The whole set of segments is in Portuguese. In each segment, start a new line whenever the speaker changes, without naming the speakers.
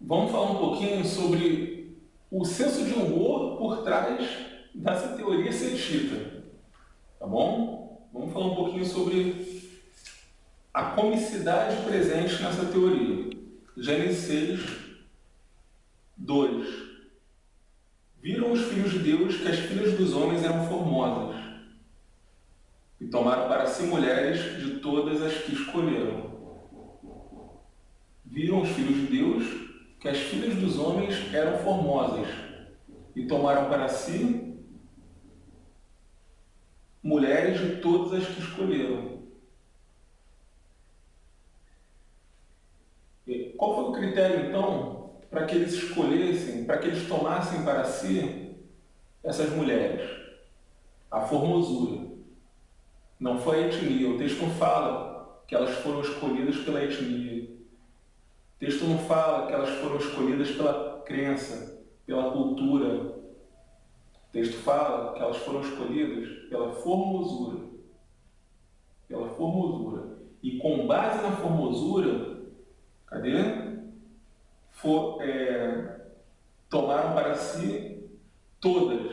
Vamos falar um pouquinho sobre o senso de humor por trás dessa teoria setita, tá bom? Vamos falar um pouquinho sobre a comicidade presente nessa teoria. Gênesis 6, 2. Viram os filhos de Deus que as filhas dos homens eram formosas e tomaram para si mulheres de todas as que escolheram. Viram os filhos de Deus que as filhas dos homens eram formosas e tomaram para si mulheres de todas as que escolheram. E qual foi o critério, então, para que eles escolhessem, para que eles tomassem para si essas mulheres? A formosura. Não foi a etnia. O texto não fala que elas foram escolhidas pela etnia. O texto não fala que elas foram escolhidas pela crença, pela cultura. O texto fala que elas foram escolhidas pela formosura. Pela formosura. E com base na formosura, cadê? Tomaram para si todas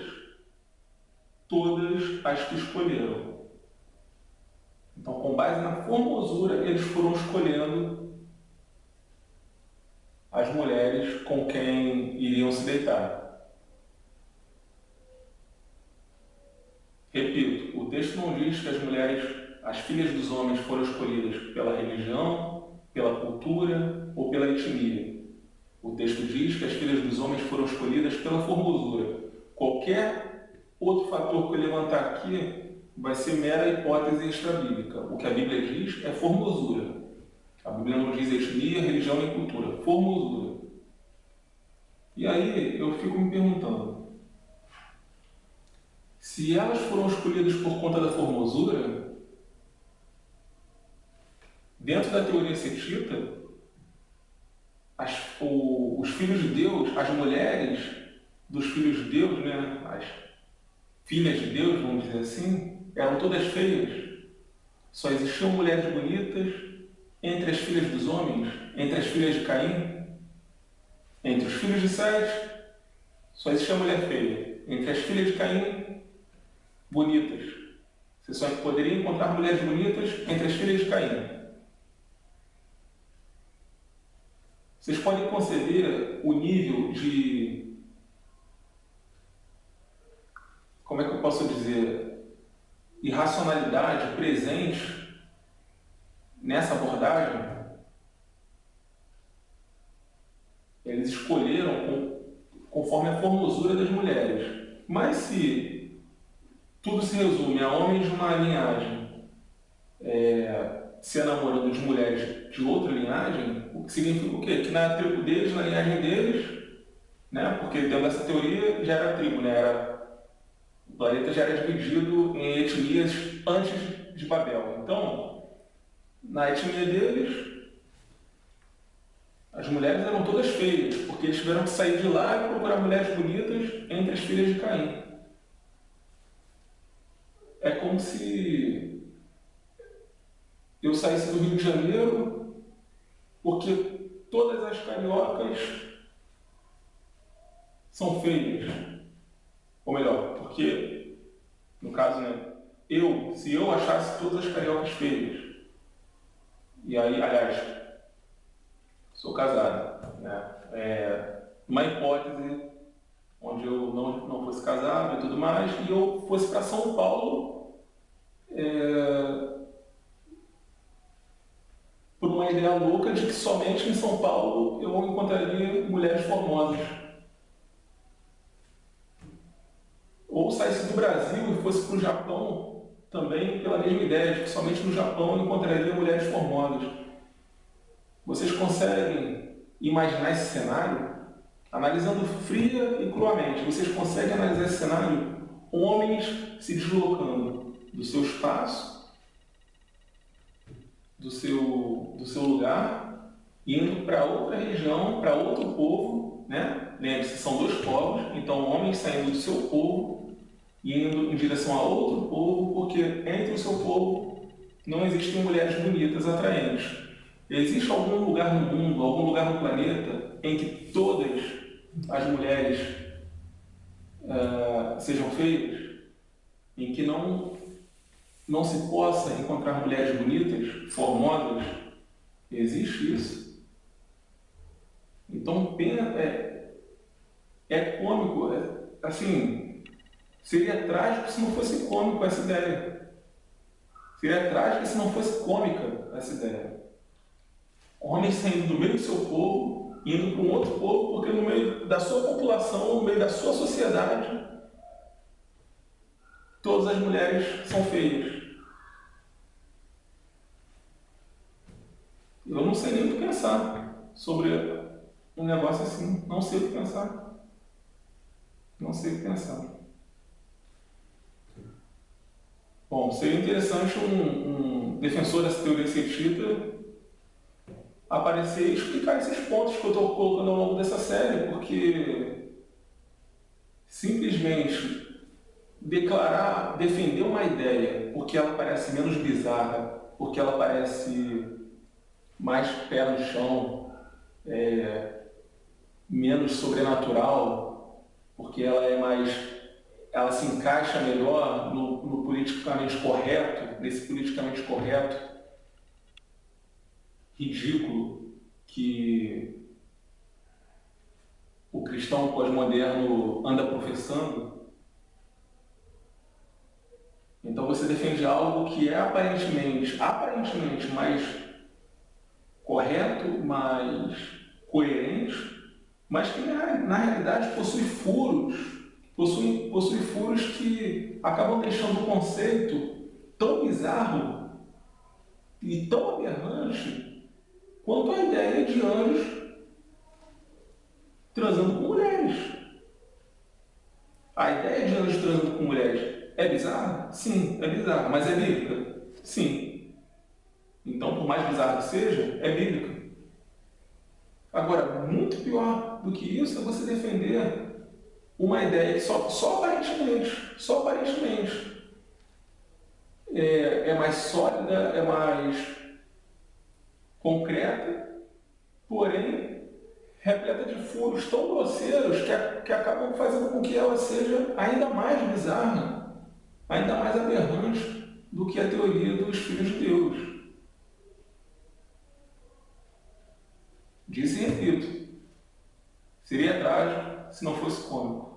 as que escolheram. Então, com base na formosura, eles foram escolhendo as mulheres com quem iriam se deitar. Repito, o texto não diz que as filhas dos homens foram escolhidas pela religião, pela cultura ou pela etnia. O texto diz que as filhas dos homens foram escolhidas pela formosura. Qualquer outro fator que eu levantar aqui vai ser mera hipótese extrabíblica. O que a Bíblia diz é formosura. A Bíblia não diz etnia, religião nem cultura. Formosura. E aí eu fico me perguntando, se elas foram escolhidas por conta da formosura, dentro da teoria setita, os filhos de Deus, as mulheres dos filhos de Deus, né, as filhas de Deus, vamos dizer assim, eram todas feias. Só existiam mulheres bonitas entre as filhas dos homens, entre as filhas de Caim, entre os filhos de Sete, só existia mulher feia. Entre as filhas de Caim, bonitas. Você só poderia encontrar mulheres bonitas entre as filhas de Caim. Vocês podem conceber o nível de... Como é que eu posso dizer? Irracionalidade presente nessa abordagem? Eles escolheram conforme a formosura das mulheres. Mas se tudo se resume a homens de uma linhagem se namorando de mulheres de outra linhagem, o que significa o quê? Que na tribo deles, na linhagem deles, né? Porque dentro dessa teoria já era tribo, né? O planeta já era dividido em etnias antes de Babel. Então, na etnia deles, as mulheres eram todas feias, porque eles tiveram que sair de lá e procurar mulheres bonitas entre as filhas de Caim. É como se eu saísse do Rio de Janeiro, porque todas as cariocas são feias. Ou melhor, porque, no caso, né, se eu achasse todas as cariocas feias, e aí, aliás, sou casado, né, uma hipótese onde eu não fosse casado e tudo mais, e eu fosse para São Paulo, por uma ideia louca de que somente em São Paulo eu encontraria mulheres formosas. Ou saísse do Brasil e fosse para o Japão, também pela mesma ideia de que somente no Japão eu encontraria mulheres formosas. Vocês conseguem imaginar esse cenário? Analisando fria e cruamente, vocês conseguem analisar esse cenário? Homens se deslocando do seu espaço, do seu lugar, indo para outra região, para outro povo, né? Lembre-se, são dois povos, então homens saindo do seu povo e indo em direção a outro povo, porque entre o seu povo não existem mulheres bonitas, atraentes. Existe algum lugar no mundo, algum lugar no planeta em que todas as mulheres sejam feias, em que não se possa encontrar mulheres bonitas, formosas, existe isso. Então, é cômico, assim, seria trágico se não fosse cômico essa ideia. Seria trágico se não fosse cômica essa ideia. Homens saindo do meio do seu povo, indo para um outro povo, porque no meio da sua população, no meio da sua sociedade, todas as mulheres são feias. Eu não sei nem o que pensar sobre um negócio assim. Não sei o que pensar. Não sei o que pensar. Bom, seria interessante um defensor dessa teoria científica aparecer e explicar esses pontos que eu estou colocando ao longo dessa série, porque simplesmente defender uma ideia porque ela parece menos bizarra, porque ela parece mais pé no chão, menos sobrenatural, porque ela se encaixa melhor no politicamente correto, nesse politicamente correto ridículo que o cristão pós-moderno anda professando. Então você defende algo que é aparentemente mais correto, mais coerente, mas que na realidade possui furos que acabam deixando o conceito tão bizarro e tão aberrante quanto a ideia de anjos transando com mulheres. A ideia de anjos transando com mulheres é bizarra? Sim, é bizarra. Mas é bíblica? Sim. Então, por mais bizarro que seja, é bíblica. Agora, muito pior do que isso é você defender uma ideia que só aparentemente é mais sólida, é mais concreta, porém repleta de furos tão grosseiros que acabam fazendo com que ela seja ainda mais bizarra, ainda mais aberrante do que a teoria dos filhos de Deus. Disse e repito, seria trágico se não fosse cômico.